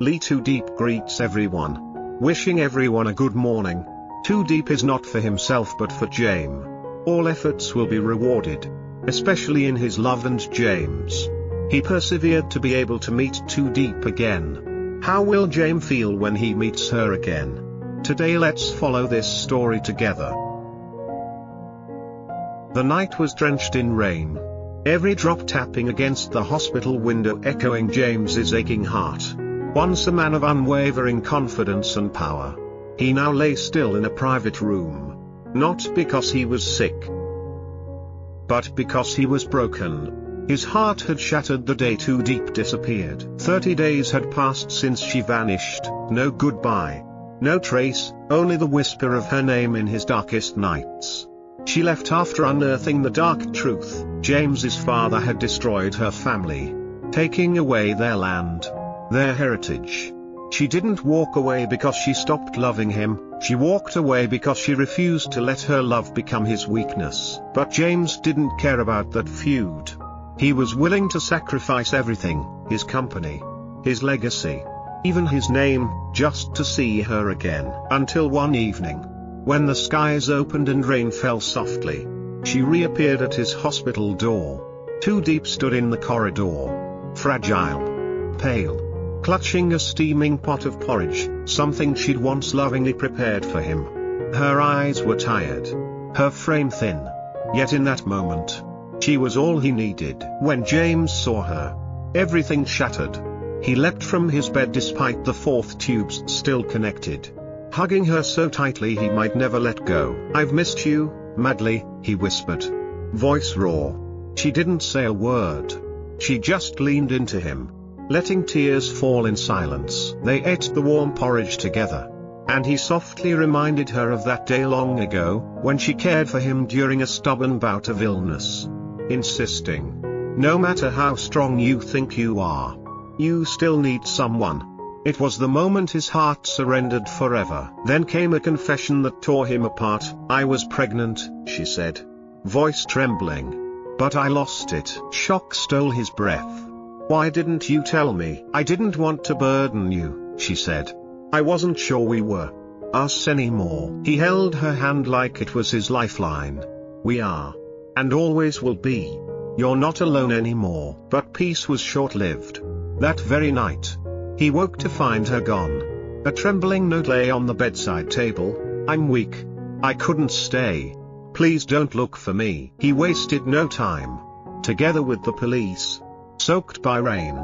Lytudiep greets everyone, wishing everyone a good morning. Tu Diep is not for himself but for Jame. All efforts will be rewarded, especially in his love and Jame's. He persevered to be able to meet Tu Diep again. How will Jame feel when he meets her again? Today let's follow this story together. The night was drenched in rain. Every drop tapping against the hospital window echoing James's aching heart. Once a man of unwavering confidence and power, he now lay still in a private room. Not because he was sick, but because he was broken. His heart had shattered the day Tu Diep disappeared. 30 days had passed since she vanished. No goodbye, no trace, only the whisper of her name in his darkest nights. She left after unearthing the dark truth. James's father had destroyed her family, taking away their land, their heritage. She didn't walk away because she stopped loving him, she walked away because she refused to let her love become his weakness. But James didn't care about that feud. He was willing to sacrifice everything, his company, his legacy, even his name, just to see her again. Until one evening, when the skies opened and rain fell softly, she reappeared at his hospital door. Tu Diep stood in the corridor, fragile, pale, clutching a steaming pot of porridge, something she'd once lovingly prepared for him. Her eyes were tired, her frame thin. Yet in that moment, she was all he needed. When James saw her, everything shattered. He leapt from his bed despite the 4th tubes still connected, hugging her so tightly he might never let go. "I've missed you, madly," he whispered, voice raw. She didn't say a word. She just leaned into him, letting tears fall in silence. They ate the warm porridge together, and he softly reminded her of that day long ago, when she cared for him during a stubborn bout of illness, insisting, "No matter how strong you think you are, you still need someone." It was the moment his heart surrendered forever. Then came a confession that tore him apart. "I was pregnant," she said, voice trembling. "But I lost it." Shock stole his breath. "Why didn't you tell me?" "I didn't want to burden you," she said. "I wasn't sure we were us anymore." He held her hand like it was his lifeline. "We are, and always will be. You're not alone anymore." But peace was short-lived. That very night, he woke to find her gone. A trembling note lay on the bedside table. "I'm weak. I couldn't stay. Please don't look for me." He wasted no time. Together with the police, soaked by rain,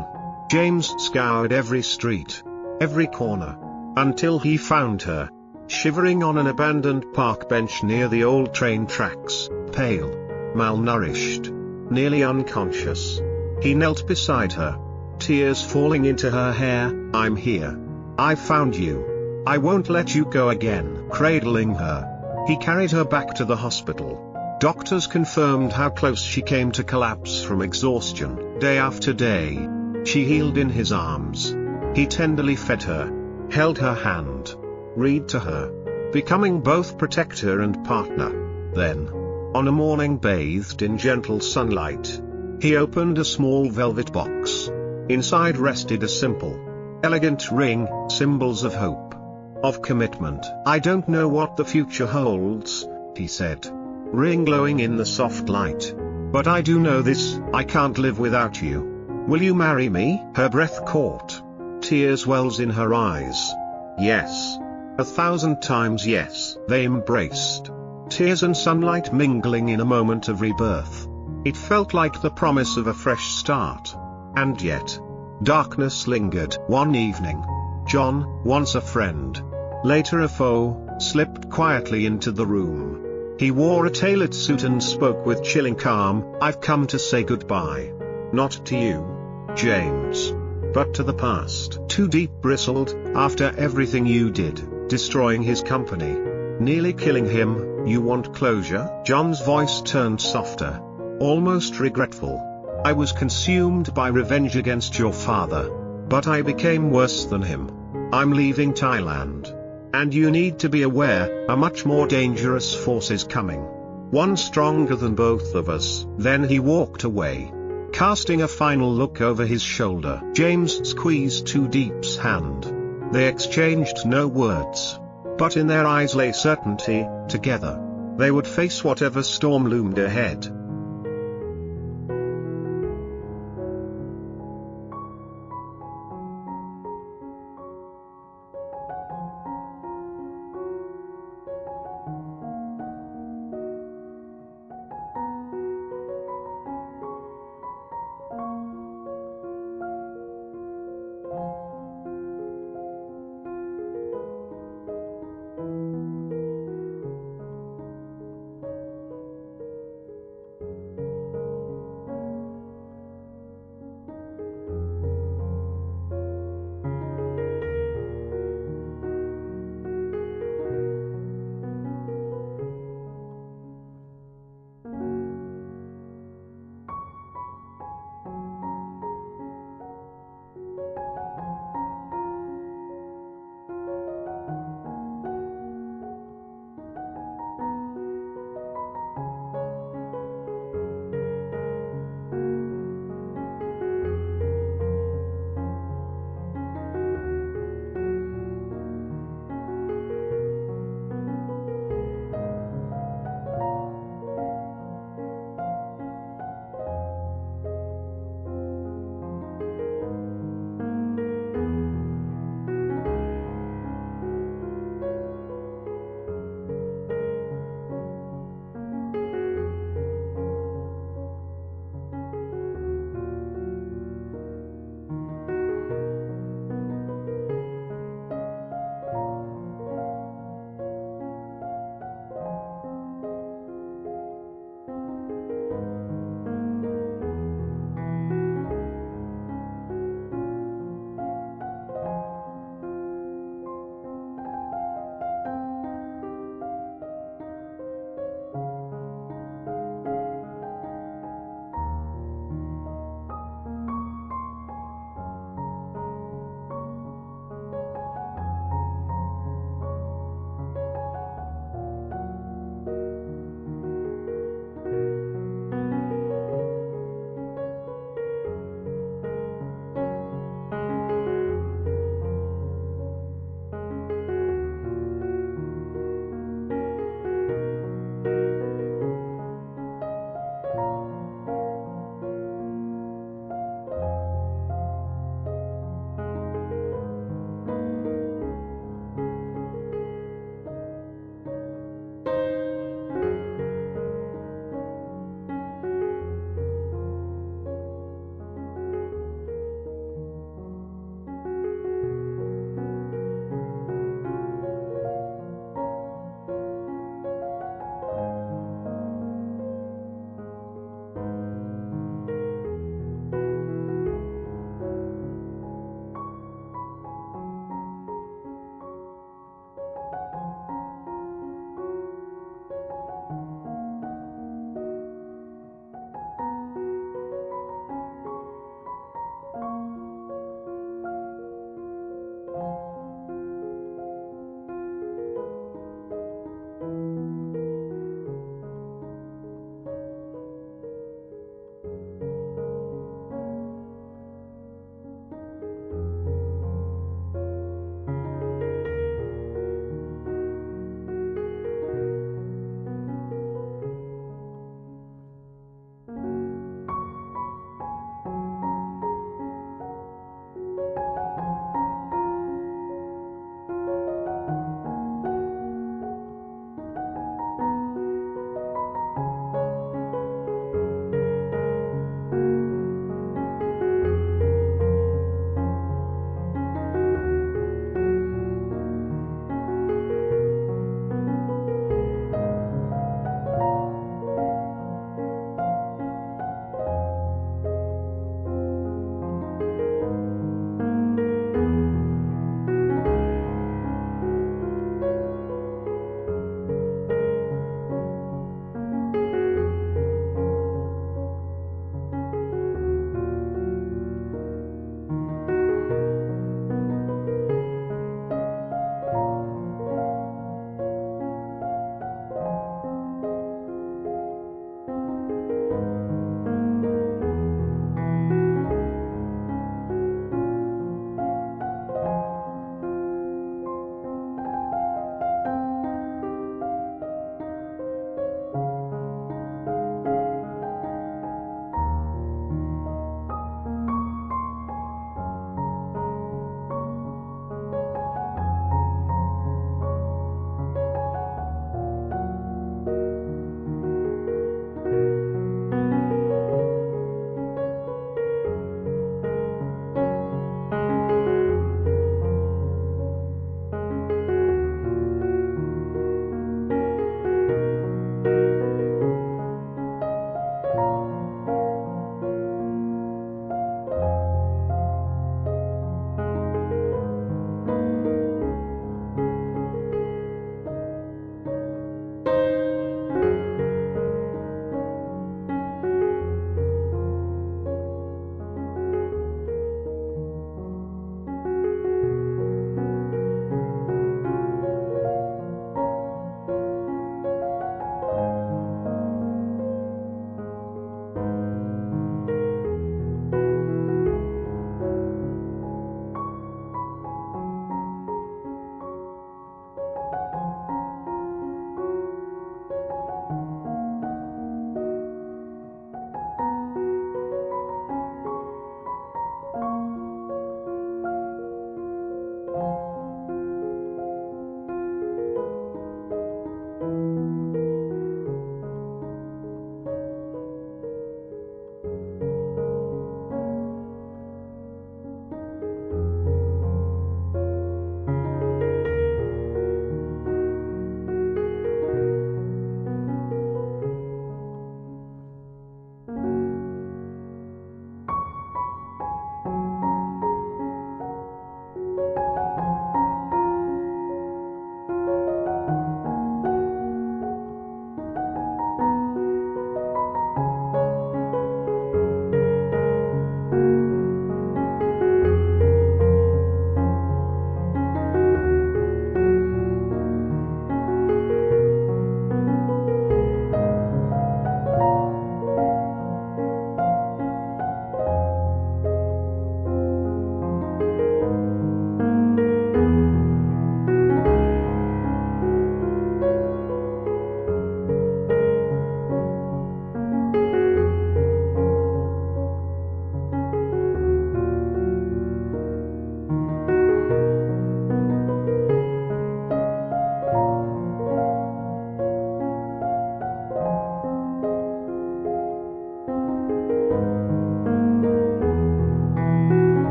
James scoured every street, every corner, until he found her, shivering on an abandoned park bench near the old train tracks, pale, malnourished, nearly unconscious. He knelt beside her, tears falling into her hair. "I'm here. I found you. I won't let you go again." Cradling her, he carried her back to the hospital. Doctors confirmed how close she came to collapse from exhaustion. Day after day, she healed in his arms. He tenderly fed her, held her hand, read to her, becoming both protector and partner. Then, on a morning bathed in gentle sunlight, he opened a small velvet box. Inside rested a simple, elegant ring, symbols of hope, of commitment. "I don't know what the future holds," he said, ring glowing in the soft light, "but I do know this: I can't live without you. Will you marry me?" Her breath caught, tears wells in her eyes. Yes. 1,000 times yes. They embraced, tears and sunlight mingling in a moment of rebirth. It felt like the promise of a fresh start. And yet, darkness lingered. One evening, John, once a friend, later a foe, slipped quietly into the room. He wore a tailored suit and spoke with chilling calm. "I've come to say goodbye. Not to you, James, but to the past." Tu Diep bristled. "After everything you did, destroying his company, nearly killing him, you want closure?" John's voice turned softer, almost regretful. "I was consumed by revenge against your father, but I became worse than him. I'm leaving Thailand. And you need to be aware, a much more dangerous force is coming. One stronger than both of us." Then he walked away, Casting a final look over his shoulder, James squeezed Tu Diep's hand. They exchanged no words, but in their eyes lay certainty. Together, they would face whatever storm loomed ahead.